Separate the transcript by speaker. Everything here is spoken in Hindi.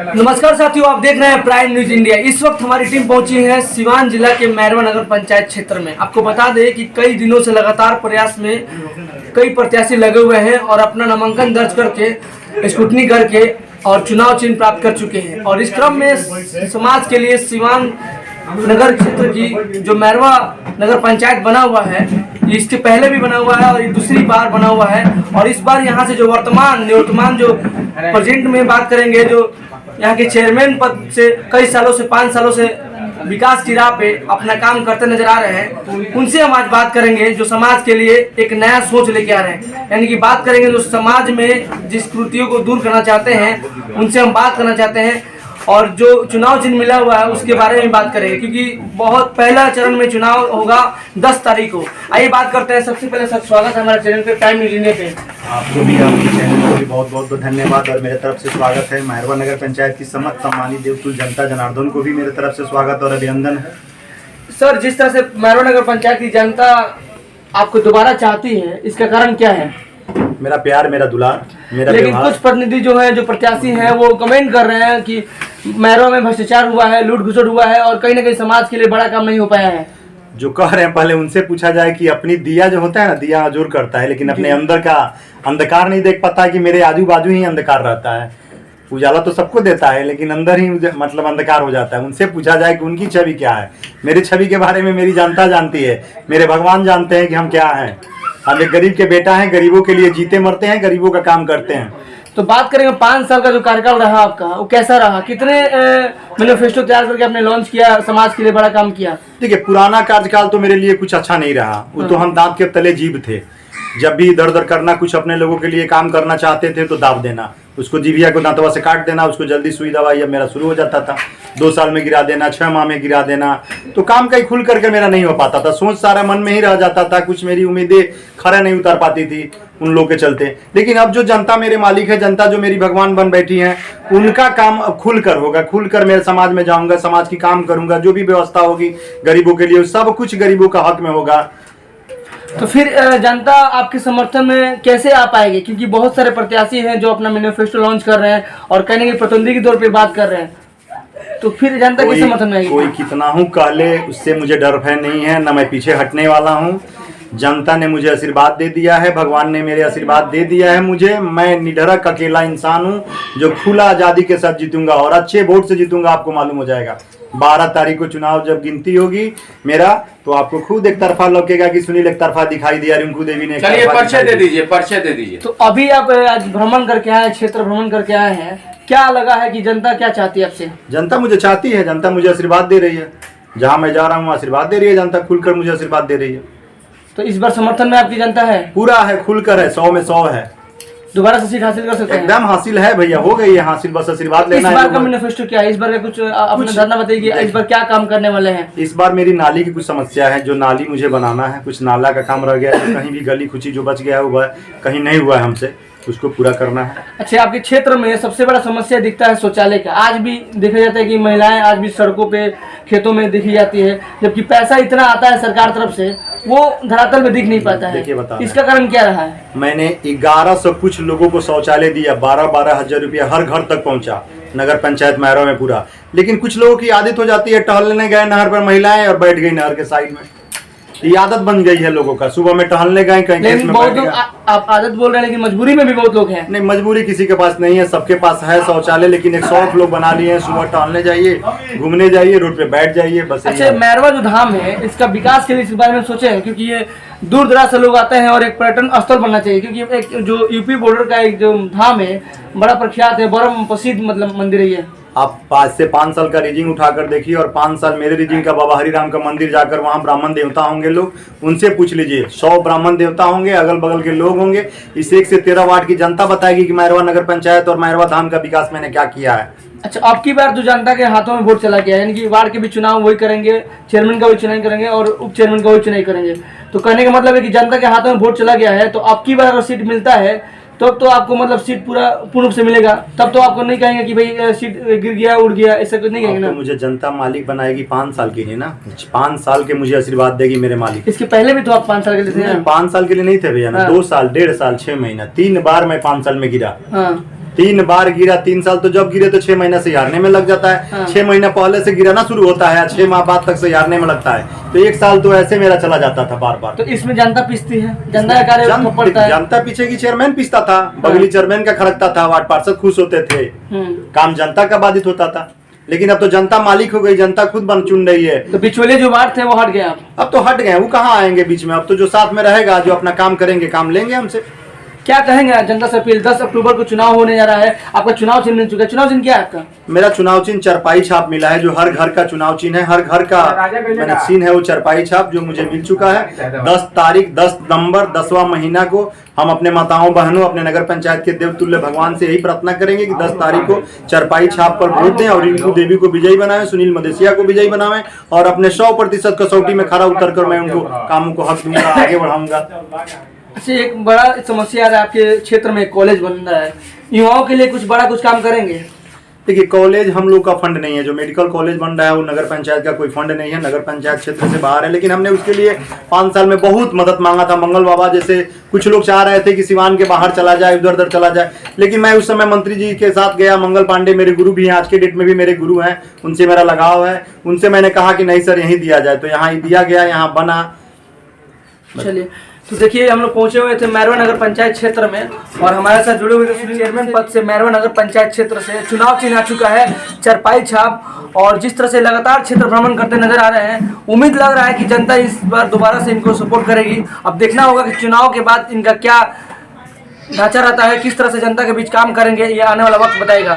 Speaker 1: नमस्कार साथियों, आप देख रहे हैं प्राइम न्यूज इंडिया। इस वक्त हमारी टीम पहुंची है सिवान जिला के मैरवा नगर पंचायत क्षेत्र में। आपको बता दें कि कई दिनों से लगातार प्रयास में कई प्रत्याशी लगे हुए हैं और अपना नामांकन दर्ज करके स्क्रूटनी करके और चुनाव चिन्ह प्राप्त कर चुके हैं। और इस क्रम में समाज के लिए सिवान नगर क्षेत्र की जो मैरवा नगर पंचायत बना हुआ है, इसके पहले भी बना हुआ है और ये दूसरी बार बना हुआ है। और इस बार यहाँ से जो निवर्तमान जो प्रेजेंट में बात करेंगे, जो यहाँ के चेयरमैन पद से कई सालों से 5 सालों से विकास की राह पे अपना काम करते नजर आ रहे हैं, उनसे हम आज बात करेंगे जो समाज के लिए एक नया सोच लेके आ रहे हैं। यानी कि बात करेंगे जो समाज में जिस त्रुटियों को दूर करना चाहते हैं, उनसे हम बात करना चाहते हैं। और जो चुनाव चिन्ह मिला हुआ है उसके बारे में बात करेंगे, क्योंकि बहुत पहला चरण में चुनाव होगा 10 तारीख को। आइए बात करते हैं। सबसे पहले सर, स्वागत है हमारे चैनल पे, प्राइम न्यूज इंडिया पे।
Speaker 2: आपको भी, आपके चैनल को भी बहुत बहुत धन्यवाद और मेरे तरफ से स्वागत है। मैरवा नगर पंचायत की समस्त सम्मानित देवतुल जनता जनार्दन को भी मेरे तरफ से स्वागत और अभिनंदन है।
Speaker 1: सर, जिस तरह से मैरवा नगर पंचायत की जनता आपको दोबारा चाहती है, इसका कारण क्या है?
Speaker 2: मेरा प्यार, मेरा दुलार, मेरा
Speaker 1: लेकिन
Speaker 2: व्यवहार।
Speaker 1: कुछ प्रतिनिधि जो है, जो प्रत्याशी हैं, वो कमेंट कर रहे हैं कि मैरवा में भ्रष्टाचार हुआ है, लूट घुसट हुआ है और कहीं ना कहीं समाज के लिए बड़ा काम नहीं हो पाया है।
Speaker 2: जो कह रहे हैं पहले उनसे पूछा जाए कि अपनी दिया जो होता है ना, दिया अजूर करता है, लेकिन अपने अंदर का अंधकार नहीं देख पाता है कि मेरे आजू बाजू ही अंधकार रहता है। उजाला तो सबको देता है लेकिन अंदर ही मतलब अंधकार हो जाता है। उनसे पूछा जाए कि उनकी छवि क्या है। मेरी छवि के बारे में मेरी जनता जानती है, मेरे भगवान जानते हैं कि हम क्या हैं। हम एक गरीब के बेटा हैं, गरीबों के लिए जीते मरते हैं, गरीबों का काम करते हैं।
Speaker 1: तो बात करेंगे 5 साल का जो कार्यकाल रहा आपका, वो कैसा रहा? कितने मैनिफेस्टो तैयार करके आपने लॉन्च किया, समाज के लिए बड़ा काम किया?
Speaker 2: देखिए, पुराना कार्यकाल तो मेरे लिए कुछ अच्छा नहीं रहा। वो तो हम दांत के तले जीभ थे। जब भी इधर उधर करना, कुछ अपने लोगों के लिए काम करना चाहते थे तो दाब देना, उसको जीभिया को दांतवा से काट देना, उसको जल्दी सुई दवाई अब मेरा शुरू हो जाता था। 2 साल में गिरा देना, 6 माह में गिरा देना, तो काम कहीं खुल करके मेरा नहीं हो पाता था। सोच सारा मन में ही रह जाता था, कुछ मेरी उम्मीदें खरा नहीं उतार पाती थी उन लोगों के चलते। लेकिन अब जो जनता मेरे मालिक है, जनता जो मेरी भगवान बन बैठी है, उनका काम अब खुल कर होगा। खुल कर मैं समाज में जाऊंगा, समाज की काम करूंगा, जो भी व्यवस्था होगी गरीबों के लिए, सब कुछ गरीबों का हक में होगा।
Speaker 1: तो फिर जनता आपके समर्थन में कैसे आ पाएगी? क्योंकि बहुत सारे प्रत्याशी हैं जो अपना मैनिफेस्टो लॉन्च कर रहे हैं और कहने के प्रतिनिधि के तौर पे बात कर रहे हैं, तो फिर जनता के समर्थन में आएगी।
Speaker 2: कोई कितना हूँ कह ले, उससे मुझे डर भय नहीं है, न मैं पीछे हटने वाला हूँ। जनता ने मुझे आशीर्वाद दे दिया है, भगवान ने मेरे आशीर्वाद दे दिया है मुझे। मैं निडरक अकेला इंसान हूँ जो खुला आज़ादी के साथ जीतूंगा और अच्छे वोट से जीतूंगा। आपको मालूम हो जाएगा 12 तारीख को चुनाव जब गिनती होगी मेरा, तो आपको खुद एक तरफा लगेगा कि सुनील एक तरफा दिखाई दिया, रिंकू देवी ने।
Speaker 3: चलिए पर्चे दे दीजिए।
Speaker 1: तो अभी आप आज भ्रमण करके आए, क्षेत्र भ्रमण करके आए हैं, क्या लगा है कि जनता क्या चाहती है आपसे?
Speaker 2: जनता मुझे चाहती है, जनता मुझे आशीर्वाद दे रही है। जहाँ मैं जा रहा हूँ आशीर्वाद दे रही है जनता, खुलकर मुझे आशीर्वाद दे रही है।
Speaker 1: तो इस बार समर्थन में आपकी जनता है?
Speaker 2: पूरा है, खुलकर है, 100 में 100 है।
Speaker 1: दोबारा से सीट हासिल कर सकते हैं?
Speaker 2: एकदम हासिल है भैया, हो गई है हासिल, बस आशीर्वाद लेना है।
Speaker 1: इस बार का मैनिफेस्टो क्या है? इस बार का कुछ अपना धरना बताइए, इस बार क्या काम करने वाले हैं?
Speaker 2: इस बार मेरी नाली की कुछ समस्या है, जो नाली मुझे बनाना है। कुछ नाला का काम रह गया है, कहीं भी गली खुची जो बच गया है वो कहीं नहीं हुआ है हमसे, उसको पूरा करना है।
Speaker 1: अच्छा, आपके क्षेत्र में सबसे बड़ा समस्या दिखता है शौचालय का। आज भी देखा जाता है कि महिलाएं आज भी सड़कों पे, खेतों में देखी जाती है, जबकि पैसा इतना आता है सरकार तरफ से, वो धरातल में दिख नहीं पाता है।
Speaker 2: देखिए, बता
Speaker 1: इसका कारण क्या रहा है?
Speaker 2: मैंने 1100 कुछ लोगों को शौचालय दिया, 12-12 हजार रुपया हर घर तक पहुंचा, नगर पंचायत मैरवा में पूरा। लेकिन कुछ लोगों की आदत हो जाती है, टहलने गए नहर पर महिलाएं और बैठ गई नहर के साइड में। ये आदत बन गई है लोगों का, सुबह में टहलने गए कहीं खेत में
Speaker 1: बहुत लोग आप आदत बोल रहे हैं, लेकिन मजबूरी में भी बहुत लोग हैं।
Speaker 2: नहीं, मजबूरी किसी के पास नहीं है, सबके पास है शौचालय, लेकिन एक 100 लोग बना लिए हैं। सुबह टहलने जाइए, घूमने जाइए, रोड पे बैठ जाइए, बस।
Speaker 1: अच्छा, मैरवा जो धाम है, इसका विकास के लिए इस बारे में सोचे हैं? क्योंकि ये दूर दराज से लोग आते हैं और एक पर्यटन स्थल बनना चाहिए, क्योंकि एक जो यूपी बॉर्डर का एक जो धाम है, बड़ा प्रख्यात है, बड़ा प्रसिद्ध मतलब मंदिर है ये।
Speaker 2: आप 5 से 5 साल का रीजिंग उठाकर देखिए और 5 साल मेरे रीजिंग का बाबा हरिराम का मंदिर जाकर वहाँ ब्राह्मण देवता होंगे लोग, उनसे पूछ लीजिए। 100 ब्राह्मण देवता होंगे, अगल बगल के लोग होंगे। इस 1 से 13 वार्ड की जनता बताएगी कि मैरवा नगर पंचायत और मैरवा धाम का विकास मैंने क्या किया है।
Speaker 1: अच्छा, आपकी बार जो जनता के हाथों में वोट चला गया, यानी कि वार्ड के भी चुनाव वही करेंगे, चेयरमैन का भी चुनाव करेंगे और उप चेयरमैन का भी चुनाव करेंगे। तो कहने का मतलब है कि जनता के हाथों में वोट चला गया है, तो आपकी बार अगर सीट मिलता है तो आपको मतलब सीट पूर्ण रूप से मिलेगा। तब तो आपको नहीं कहेंगे कि भाई सीट गिर गया, उड़ गया, ऐसा कुछ नहीं कहेंगे ना।
Speaker 2: तो मुझे जनता मालिक बनाएगी 5 साल के लिए ना, 5 साल के मुझे आशीर्वाद देगी मेरे मालिक।
Speaker 1: इसके पहले भी तो आप 5 साल के लिए थे?
Speaker 2: 5 साल के लिए नहीं थे भैया ना, 2 साल, 1.5 साल, 6 महीना, 3 बार मैं 5 साल में गिरा। 3 बार गिरा, 3 साल तो जब गिरे तो 6 महीने से हारने में लग जाता है।
Speaker 1: हाँ।
Speaker 2: 6 महीने पहले से गिराना शुरू होता है, 6 माह बाद तक से हारने में लगता है। तो 1 साल तो ऐसे मेरा चला जाता था बार बार।
Speaker 1: तो इसमें जनता पिसती है, जनता का कार्य पड़ता है।
Speaker 2: जनता पीछे की चेयरमैन पिसता था, बगली चेयरमैन का खड़कता था, वार्ड पार्षद खुश होते थे, काम जनता का बाधित होता था। लेकिन अब तो जनता मालिक हो गई, जनता खुद बन चुन रही है।
Speaker 1: तो बिचौले जो वार्ड थे वो हट गए अब
Speaker 2: तो हट गए, वो कहाँ आएंगे बीच में। अब तो जो साथ में रहेगा, जो अपना काम करेंगे, काम लेंगे हमसे।
Speaker 1: क्या कहेंगे जनता से अपील? 10 अक्टूबर को चुनाव होने जा रहा है, आपका चुनाव चिन्ह मिल चुका है। चुनाव चिन्ह क्या है आपका?
Speaker 2: मेरा चुनाव चिन्ह चरपाई छाप मिला है, जो हर घर का चुनाव चिन्ह है, हर घर का मैंने चिन्ह है वो चरपाई छाप, जो मुझे मिल चुका है। 10 तारीख 10 नवंबर 10वां महीना को हम अपने माताओं बहनों, अपने नगर पंचायत के देवतुल्य भगवान से यही प्रार्थना करेंगे कि 10 तारीख को चरपाई छाप पर वोट दें और रिंकू देवी को विजयी बनाएं, सुनील मदेशिया को विजयी बनाएं और अपने 100% कसौटी में खरा उतर कर मैं उनको कामों को हक दूंगा, आगे बढ़ाऊंगा।
Speaker 1: अच्छा, एक बड़ा समस्या आ रहा है आपके क्षेत्र में, कॉलेज बन रहा है, युवाओं के लिए कुछ बड़ा कुछ काम करेंगे?
Speaker 2: देखिए, कॉलेज हम लोग का फंड नहीं है, जो मेडिकल कॉलेज बन रहा है वो नगर पंचायत का कोई फंड नहीं है, नगर पंचायत क्षेत्र से बाहर है। लेकिन हमने उसके लिए 5 साल में बहुत मदद मांगा था। मंगल बाबा जैसे कुछ लोग चाह रहे थे कि सिवान के बाहर चला जाए, इधर उधर चला जाए, लेकिन मैं उस समय मंत्री जी के साथ गया। मंगल पांडे मेरे गुरु भी हैं, आज के डेट में भी मेरे गुरु हैं, उनसे मेरा लगाव है। उनसे मैंने कहा कि नहीं सर, यहीं दिया जाए, तो यहाँ ही दिया गया, यहाँ बना।
Speaker 1: चलिए, तो देखिए हम लोग पहुंचे हुए थे मैरवा नगर पंचायत क्षेत्र में और हमारे साथ जुड़े हुए थे चेयरमैन पद से मैरवा नगर पंचायत क्षेत्र से। चुनाव चिन्ह आ चुका है चरपाई छाप, और जिस तरह से लगातार क्षेत्र भ्रमण करते नजर आ रहे हैं, उम्मीद लग रहा है कि जनता इस बार दोबारा से इनको सपोर्ट करेगी। अब देखना होगा कि चुनाव के बाद इनका क्या ढांचा रहता है, किस तरह से जनता के बीच काम करेंगे, ये आने वाला वक्त बताएगा।